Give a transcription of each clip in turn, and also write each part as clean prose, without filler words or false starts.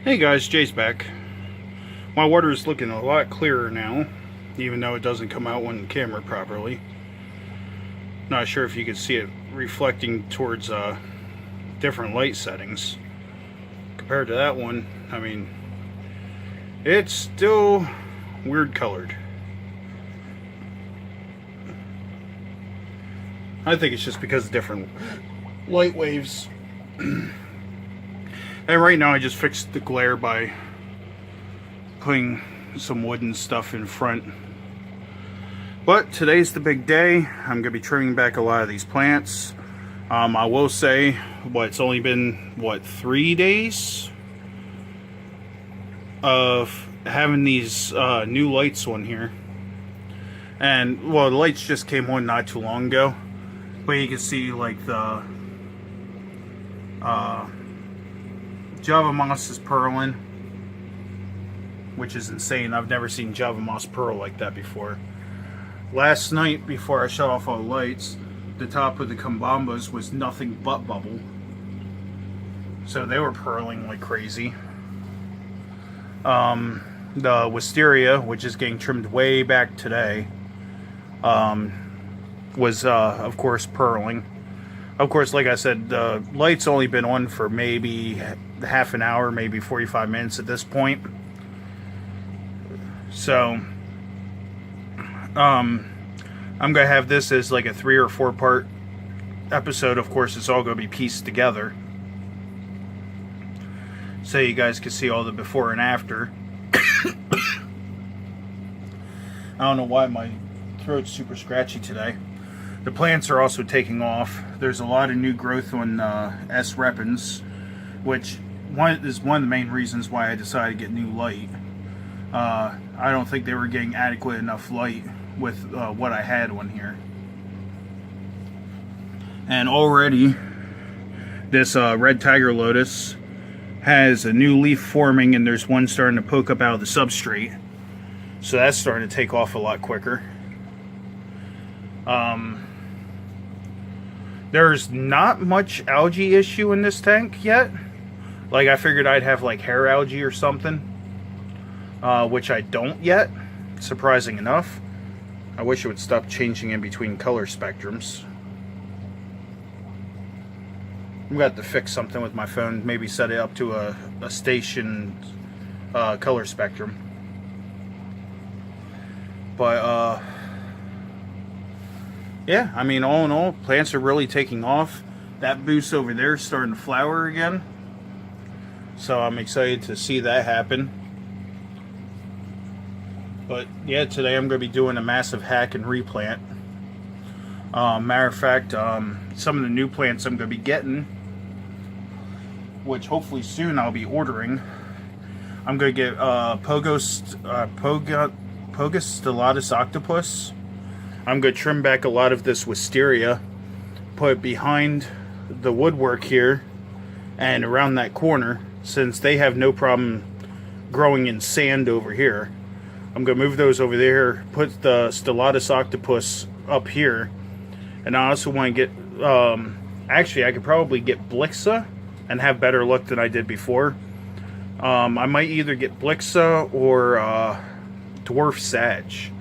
Hey guys, Jay's back. My water is looking a lot clearer now, even though it doesn't come out on camera properly. Not sure if you can see it reflecting towards different light settings. Compared to that one, I mean, it's still weird colored. I think it's just because of different light waves. And right now I just fixed the glare by putting some wooden stuff in front. But today's the big day. I'm going to be trimming back a lot of these plants. I will say, it's only been, 3 days of having these new lights on here. And, the lights just came on not too long ago. But you can see, like, the Java moss is purling, which is insane. I've never seen Java moss purl like that before. Last night, before I shut off all the lights, the top of the Combambas was nothing but bubble. So they were purling like crazy. The wisteria, which is getting trimmed way back today, was, of course, purling. Of course, like I said, the light's only been on for maybe half an hour, maybe 45 minutes at this point. So, I'm going to have this as like a 3 or 4 part episode. Of course, it's all going to be pieced together, so you guys can see all the before and after. I don't know why my throat's super scratchy today. The plants are also taking off. There's a lot of new growth on S. repens, which is one of the main reasons why I decided to get new light. I don't think they were getting adequate enough light with what I had on here. And already, this red tiger lotus has a new leaf forming, and there's one starting to poke up out of the substrate. So that's starting to take off a lot quicker. There's not much algae issue in this tank yet. Like, I figured I'd have like hair algae or something, which I don't yet, surprising enough. I wish it would stop changing in between color spectrums. I'm going to have to fix something with my phone, maybe set it up to a station color spectrum. But yeah, I mean, all in all, plants are really taking off. That boost over there is starting to flower again. So I'm excited to see that happen. But yeah, today I'm going to be doing a massive hack and replant. Matter of fact, some of the new plants I'm going to be getting, which hopefully soon I'll be ordering. I'm going to get Pogus stellatus octopus. I'm going to trim back a lot of this wisteria, put it behind the woodwork here and around that corner, since they have no problem growing in sand over here. I'm going to move those over there, put the stellatus octopus up here, and I also want to get, actually I could probably get Blixa and have better luck than I did before. I might either get Blixa or dwarf sage,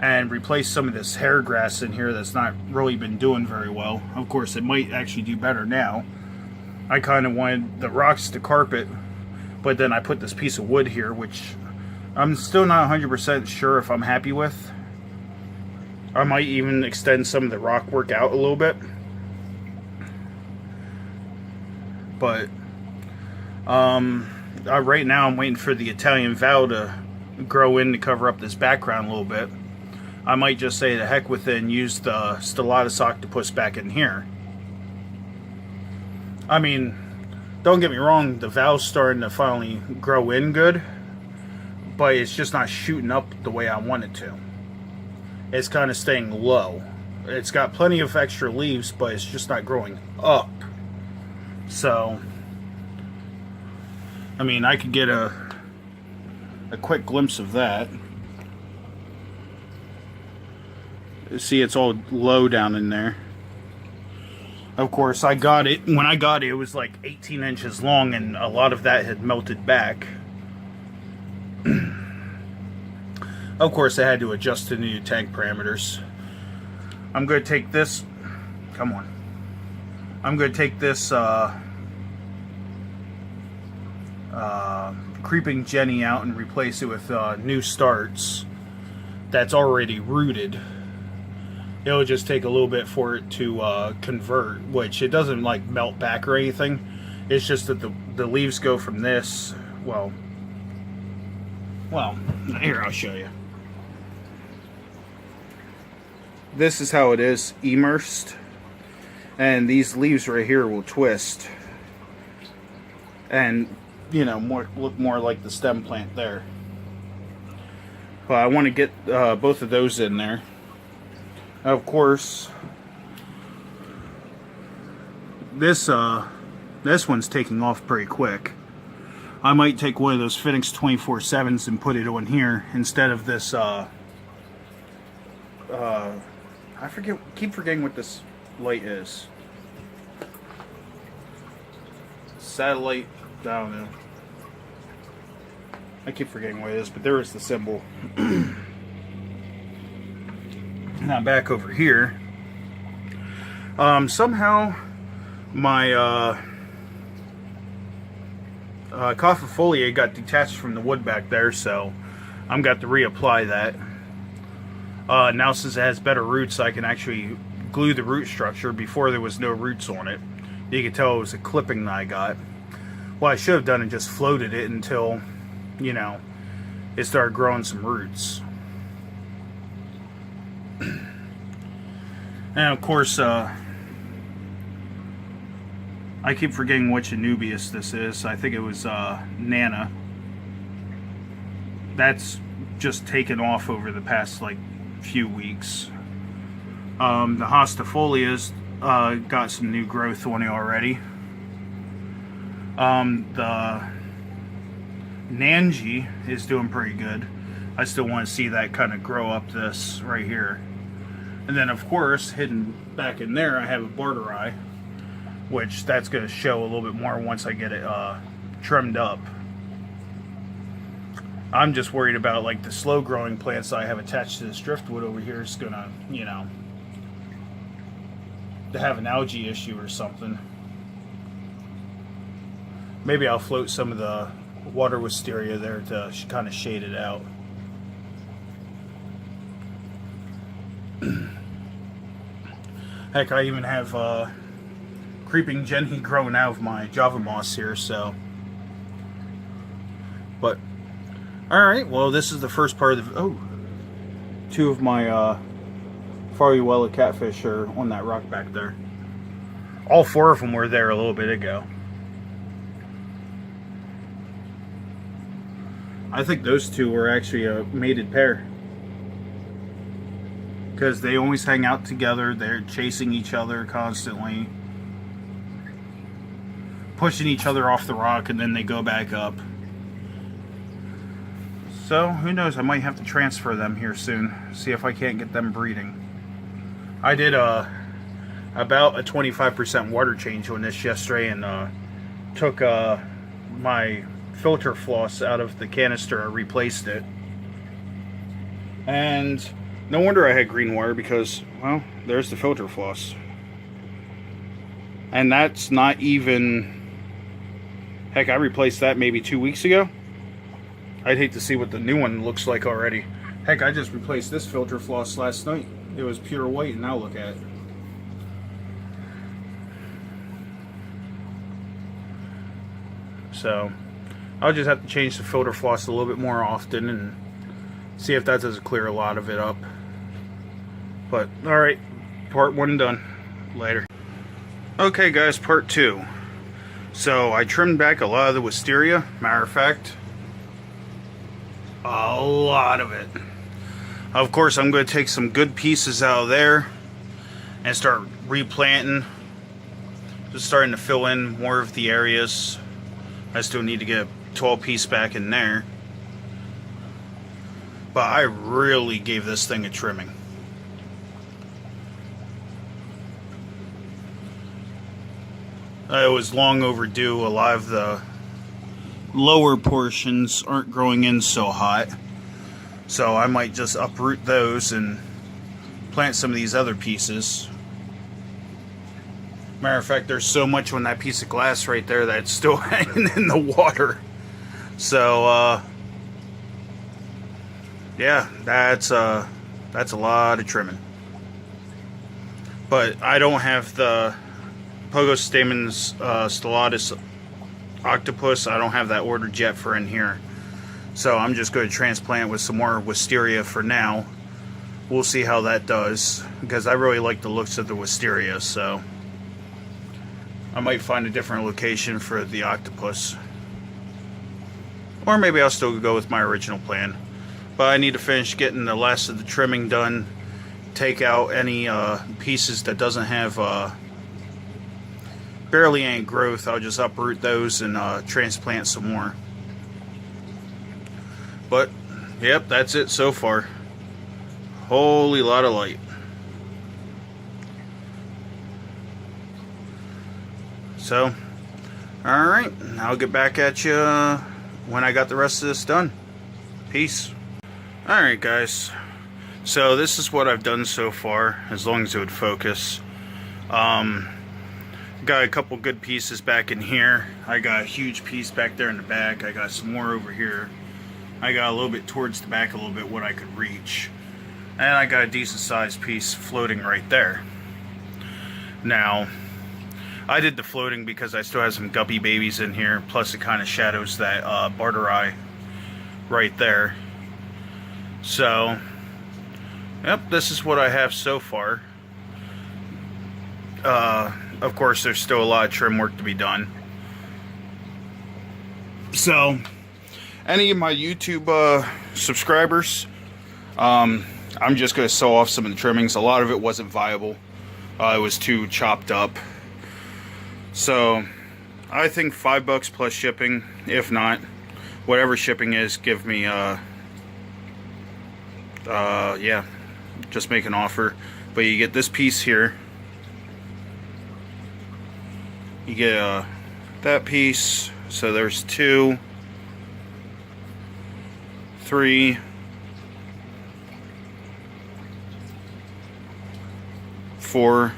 and replace some of this hair grass in here that's not really been doing very well. Of course, it might actually do better now. I kind of wanted the rocks to carpet, but then I put this piece of wood here, which I'm still not 100% sure if I'm happy with. I might even extend some of the rock work out a little bit. But right now I'm waiting for the Italian Val to grow in to cover up this background a little bit. I might just say the heck with it and use the stellatus octopus back in here. I mean, don't get me wrong, the Val's starting to finally grow in good, but it's just not shooting up the way I want it to. It's kind of staying low. It's got plenty of extra leaves, but it's just not growing up. So, I mean, I could get a quick glimpse of that. See, it's all low down in there. Of course, I got it. When I got it, it was like 18 inches long, and a lot of that had melted back. Of course, I had to adjust to the new tank parameters. I'm going to take this. Come on. I'm going to take this Creeping Jenny out and replace it with New Starts that's already rooted. It'll just take a little bit for it to convert, which it doesn't like melt back or anything. It's just that the leaves go from this, well, here, I'll show you. This is how it is immersed, and these leaves right here will twist and, you know, look more like the stem plant there. But I want to get both of those in there. Of course, this one's taking off pretty quick. I might take one of those Finnex 24/7s and put it on here instead of this I keep forgetting what this light is. Satellite, I don't know. I keep forgetting what it is, but there is the symbol. Now back over here. Somehow my Cophifolia got detached from the wood back there, so I'm got to reapply that. Now since it has better roots, I can actually glue the root structure. Before there was no roots on it. You could tell it was a clipping that I got. What I should have done is just floated it until, you know, it started growing some roots. And of course, I keep forgetting which Anubias this is. I think it was Nana. That's just taken off over the past like few weeks. The Hostafolias got some new growth on it already. The Nanji is doing pretty good. I still want to see that kind of grow up this right here. And then of course, hidden back in there, I have a Barteri, which that's going to show a little bit more once I get it trimmed up. I'm just worried about like the slow growing plants I have attached to this driftwood over here is going to, you know, to have an algae issue or something. Maybe I'll float some of the water wisteria there to kind of shade it out. Heck, I even have Creeping Jenny growing out of my Java moss here, so. But, alright, well, this is the first part of the. Oh, two of my Faruella catfish are on that rock back there. All four of them were there a little bit ago. I think those two were actually a mated pair. Because they always hang out together. They're chasing each other constantly. Pushing each other off the rock, and then they go back up. So, who knows? I might have to transfer them here soon. See if I can't get them breeding. I did about a 25% water change on this yesterday, and took my filter floss out of the canister. I replaced it. And no wonder I had green wire, because, well, there's the filter floss. And that's not even... Heck, I replaced that maybe 2 weeks ago. I'd hate to see what the new one looks like already. Heck, I just replaced this filter floss last night. It was pure white, and now look at it. So, I'll just have to change the filter floss a little bit more often and see if that doesn't clear a lot of it up. But, alright, part one done. Later. Okay guys, part two. So, I trimmed back a lot of the wisteria. Matter of fact, a lot of it. Of course, I'm going to take some good pieces out of there and start replanting. Just starting to fill in more of the areas. I still need to get a tall piece back in there. But I really gave this thing a trimming. It was long overdue. A lot of the lower portions aren't growing in so hot. So I might just uproot those and plant some of these other pieces. Matter of fact, there's so much on that piece of glass right there that it's still hanging in the water. So, yeah, that's a lot of trimming. But I don't have the Pogostemons stellatus octopus. I don't have that ordered yet for in here. So I'm just going to transplant with some more wisteria for now. We'll see how that does, because I really like the looks of the wisteria, so I might find a different location for the octopus. Or maybe I'll still go with my original plan. But I need to finish getting the last of the trimming done. Take out any pieces that doesn't have barely any growth. I'll just uproot those and transplant some more. But, yep, that's it so far. Holy lot of light. So, alright, I'll get back at you when I got the rest of this done. Peace. Alright guys, so this is what I've done so far, as long as it would focus. Got a couple good pieces back in here. I got a huge piece back there in the back. I got some more over here. I got a little bit towards the back, a little bit what I could reach. And I got a decent sized piece floating right there. Now, I did the floating because I still have some guppy babies in here, plus it kind of shadows that Barteri right there. So, yep, this is what I have so far. Of course, there's still a lot of trim work to be done. So, any of my YouTube subscribers, I'm just going to sew off some of the trimmings. A lot of it wasn't viable. It was too chopped up. So, I think $5 plus shipping. If not, whatever shipping is, give me, yeah, just make an offer. But you get this piece here. You get that piece. So there's 2, 3, 4.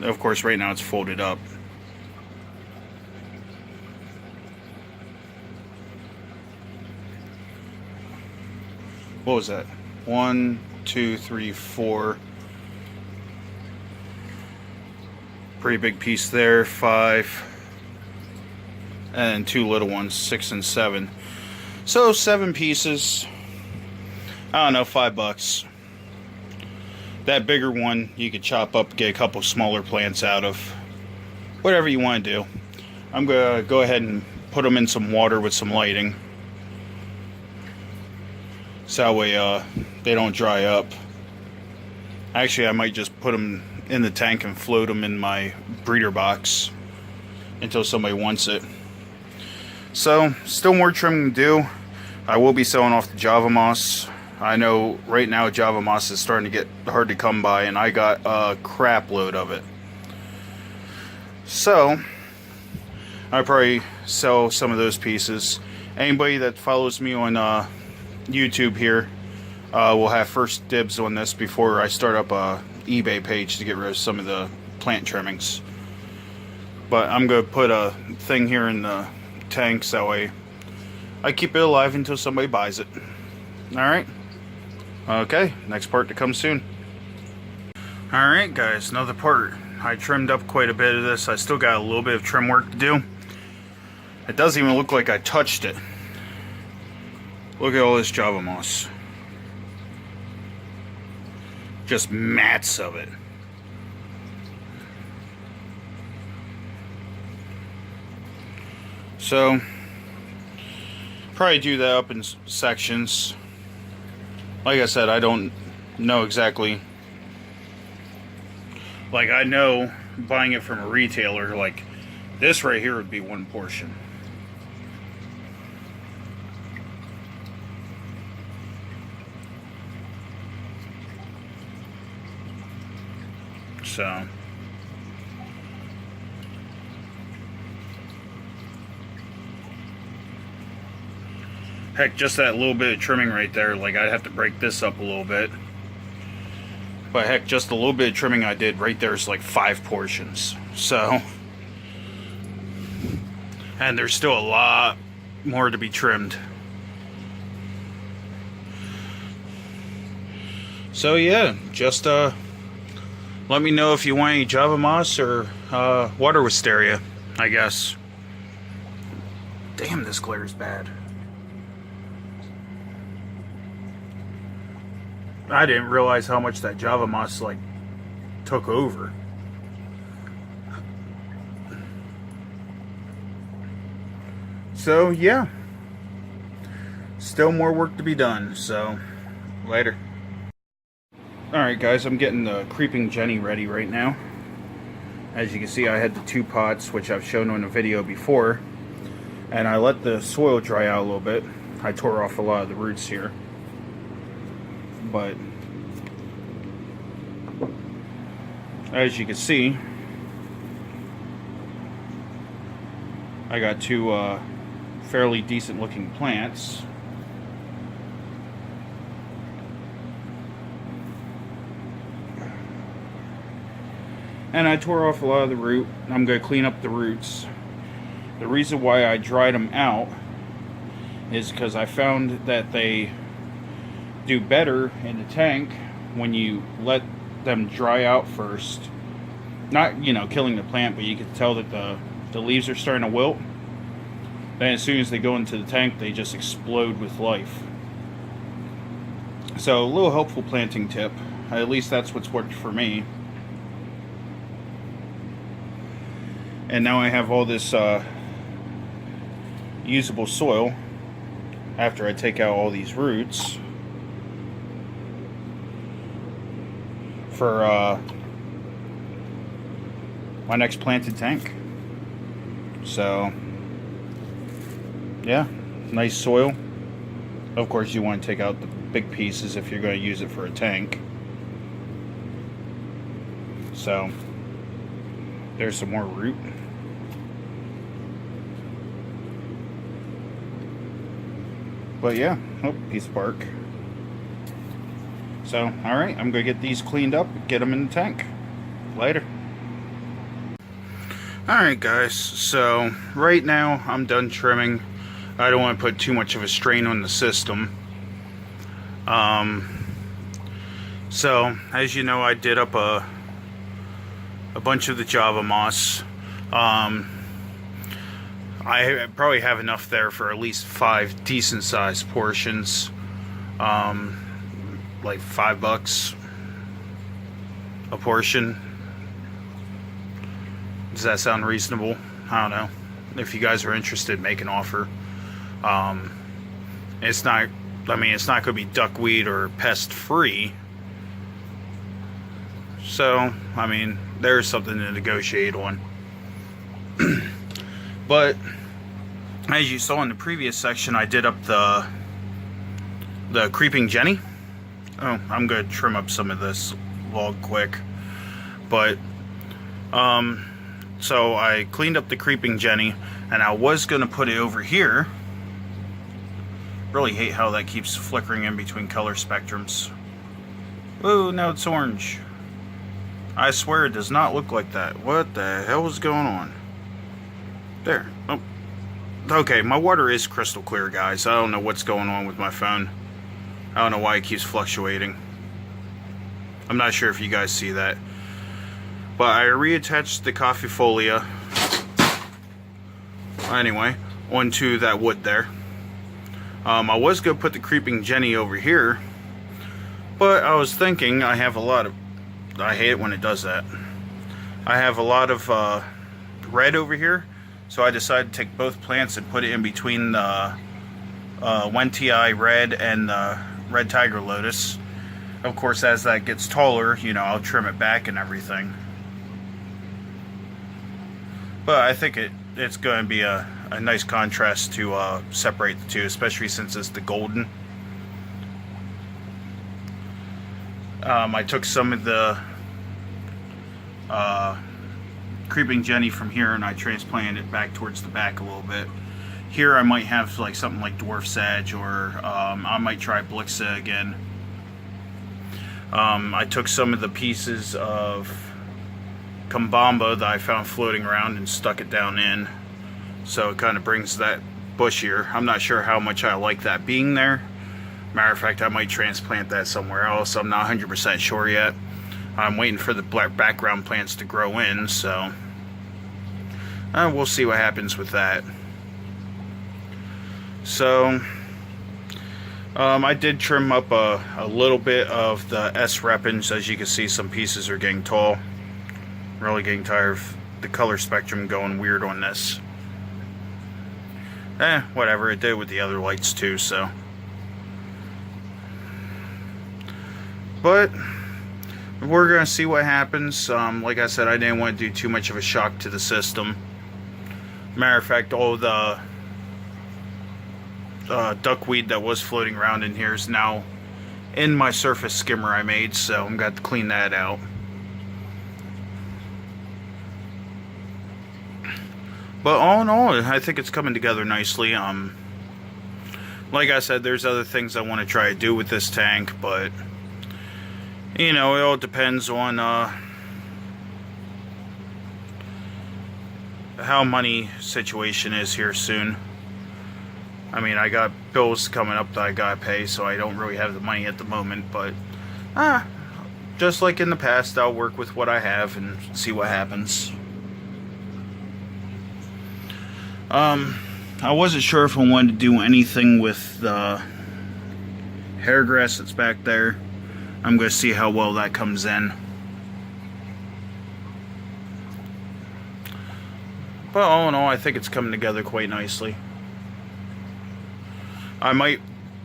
Of course, right now it's folded up. What was that? 1, 2, 3, 4. Pretty big piece there. 5. And 2 little ones, 6 and 7. So 7 pieces. I don't know, $5. That bigger one you could chop up, get a couple smaller plants out of. Whatever you want to do. I'm gonna go ahead and put them in some water with some lighting. So that way they don't dry up. Actually, I might just put them in the tank and float them in my breeder box until somebody wants it. So, still more trimming to do. I will be selling off the Java Moss. I know right now Java Moss is starting to get hard to come by, and I got a crap load of it. So, I'll probably sell some of those pieces. Anybody that follows me on YouTube here will have first dibs on this before I start up a eBay page to get rid of some of the plant trimmings. But I'm going to put a thing here in the tanks, that way I keep it alive until somebody buys it. Alright. Okay, next part to come soon. Alright guys, another part. I trimmed up quite a bit of this. I still got a little bit of trim work to do. It doesn't even look like I touched it. Look at all this Java Moss. Just mats of it. So, probably do that up in sections. Like I said, I don't know exactly. Like, I know buying it from a retailer, like this right here would be one portion. So, Heck, just that little bit of trimming right there, like I'd have to break this up a little bit. But heck, just a little bit of trimming I did right there is like 5 portions. So, and there's still a lot more to be trimmed. So yeah, just let me know if you want any Java moss or water wisteria, I guess. Damn, this glare is bad. I didn't realize how much that Java moss like took over. So yeah, still more work to be done. So later. Alright guys, I'm getting the Creeping Jenny ready right now. As you can see, I had the 2 pots, which I've shown on a video before, and I let the soil dry out a little bit. I tore off a lot of the roots here, but as you can see, I got 2 fairly decent looking plants. And I tore off a lot of the root. I'm going to clean up the roots. The reason why I dried them out is because I found that they do better in the tank when you let them dry out first. Not, you know, killing the plant, but you can tell that the leaves are starting to wilt. Then as soon as they go into the tank, they just explode with life. So a little helpful planting tip. At least that's what's worked for me. And now I have all this usable soil after I take out all these roots for my next planted tank. So yeah, nice soil. Of course you want to take out the big pieces if you're going to use it for a tank. So there's some more root. But yeah, oh, piece of bark. So, alright, I'm going to get these cleaned up, get them in the tank. Later. Alright guys, so right now I'm done trimming. I don't want to put too much of a strain on the system. So, as you know, I did up a bunch of the Java moss. I probably have enough there for at least 5 decent sized portions. Like $5 a portion. Does that sound reasonable? I don't know. If you guys are interested, make an offer. It's not, I mean, it's not going to be duckweed or pest free. So, I mean, there's something to negotiate on. But as you saw in the previous section, I did up the Creeping Jenny. Oh, I'm going to trim up some of this log quick. But so I cleaned up the Creeping Jenny, and I was going to put it over here. Really hate how that keeps flickering in between color spectrums. Oh, now it's orange. I swear it does not look like that. What the hell is going on? There. Oh. Okay, my water is crystal clear, guys. I don't know what's going on with my phone. I don't know why it keeps fluctuating. I'm not sure if you guys see that. But I reattached the coffee folia, anyway, onto that wood there. I was going to put the Creeping Jenny over here, but I was thinking I have a lot of... I hate it when it does that. I have a lot of red over here, so I decided to take both plants and put it in between the Wentii red and the red tiger lotus. Of course, as that gets taller, you know, I'll trim it back and everything. But I think it's going to be a nice contrast to separate the two, especially since it's the golden. I took some of the Creeping Jenny from here and I transplanted it back towards the back a little bit. Here I might have like something like Dwarf Sage, or I might try Blixa again. I took some of the pieces of Kambamba that I found floating around and stuck it down in, so it kind of brings that bushier. I'm not sure how much I like that being there. Matter of fact, I might transplant that somewhere else. I'm not 100% sure yet. I'm waiting for the background plants to grow in, so we'll see what happens with that. So I did trim up a little bit of the S Repens. As you can see, some pieces are getting tall. Really getting tired of the color spectrum going weird on this. Whatever, it did with the other lights too, so. But we're gonna see what happens. Like I said, I didn't want to do too much of a shock to the system. Matter of fact, all the duckweed that was floating around in here is now in my surface skimmer I made, so I'm going to clean that out. But all in all, I think it's coming together nicely. Like I said, there's other things I want to try to do with this tank, but you know, it all depends on how money situation is here soon. I mean, I got bills coming up that I gotta pay, so I don't really have the money at the moment, but just like in the past, I'll work with what I have and see what happens. I wasn't sure if I wanted to do anything with the hair grass that's back there. I'm going to see how well that comes in. But all in all, I think it's coming together quite nicely. I might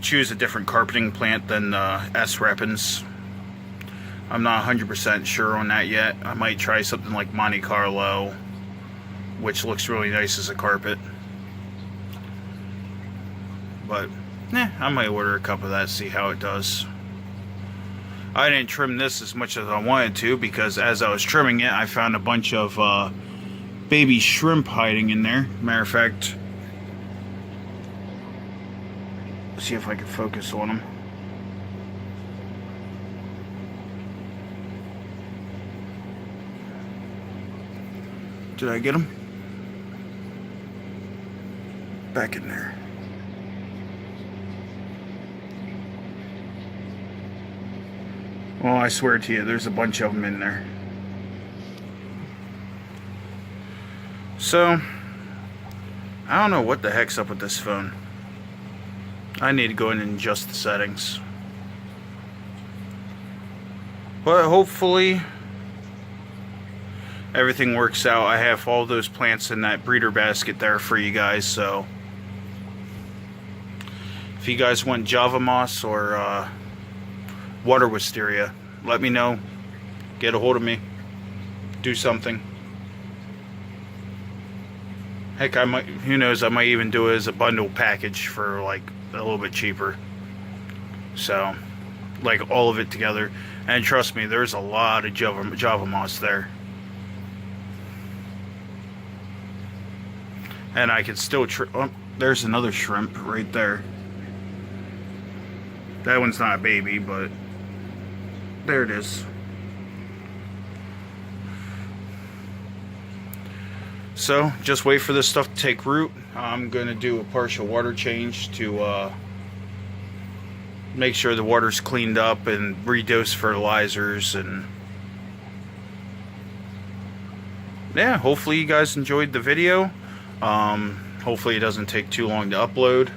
choose a different carpeting plant than S Repens. I'm not 100% sure on that yet. I might try something like Monte Carlo, which looks really nice as a carpet. But I might order a cup of that, see how it does. I didn't trim this as much as I wanted to, because as I was trimming it, I found a bunch of baby shrimp hiding in there. Matter of fact, let's see if I can focus on them. Did I get them? Back in there. Well, I swear to you, there's a bunch of them in there. So, I don't know what the heck's up with this phone. I need to go in and adjust the settings. But hopefully everything works out. I have all those plants in that breeder basket there for you guys, so if you guys want Java Moss or water wisteria, let me know. Get a hold of me. Do something. Heck, I might, who knows, I might even do it as a bundle package for like a little bit cheaper. So, like all of it together. And trust me, there's a lot of Java Moss there. And I can still oh, there's another shrimp right there. That one's not a baby, but there it is. So, just wait for this stuff to take root. I'm going to do a partial water change to make sure the water's cleaned up and redose fertilizers. And yeah, hopefully you guys enjoyed the video. Hopefully it doesn't take too long to upload.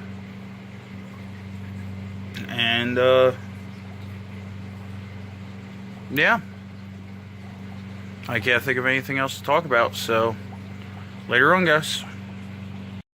And yeah, I can't think of anything else to talk about, so later on, guys.